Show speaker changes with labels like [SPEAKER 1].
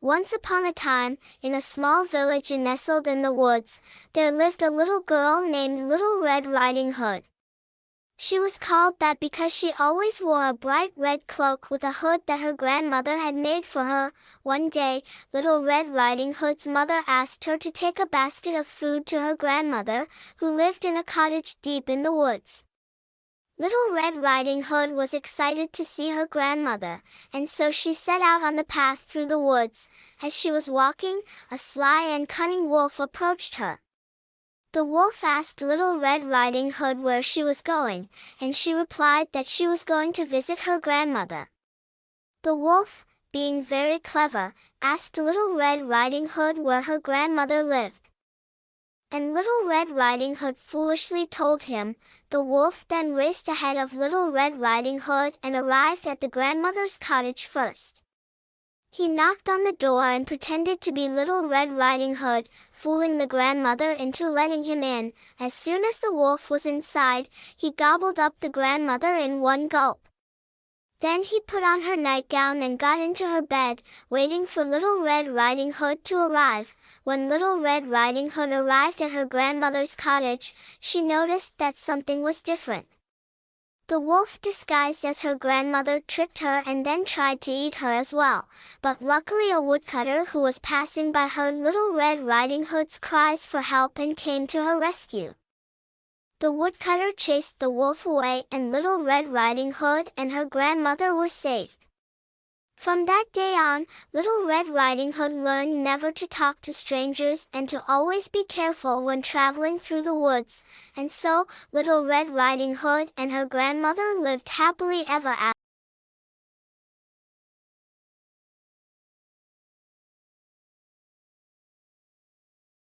[SPEAKER 1] Once upon a time, in a small village nestled in the woods, there lived a little girl named Little Red Riding Hood. She was called that because she always wore a bright red cloak with a hood that her grandmother had made for her. One day, Little Red Riding Hood's mother asked her to take a basket of food to her grandmother, who lived in a cottage deep in the woods. Little Red Riding Hood was excited to see her grandmother, and so she set out on the path through the woods. As she was walking, a sly and cunning wolf approached her. The wolf asked Little Red Riding Hood where she was going, and she replied that she was going to visit her grandmother. The wolf, being very clever, asked Little Red Riding Hood where her grandmother lived. And Little Red Riding Hood foolishly told him. The wolf then raced ahead of Little Red Riding Hood and arrived at the grandmother's cottage first. He knocked on the door and pretended to be Little Red Riding Hood, fooling the grandmother into letting him in. As soon as the wolf was inside, he gobbled up the grandmother in one gulp. Then he put on her nightgown and got into her bed, waiting for Little Red Riding Hood to arrive. When Little Red Riding Hood arrived at her grandmother's cottage, she noticed that something was different. The wolf disguised as her grandmother tricked her and then tried to eat her as well, but luckily a woodcutter who was passing by heard Little Red Riding Hood's cries for help and came to her rescue. The woodcutter chased the wolf away and Little Red Riding Hood and her grandmother were saved. From that day on, Little Red Riding Hood learned never to talk to strangers and to always be careful when traveling through the woods, and so Little Red Riding Hood and her grandmother lived happily ever after.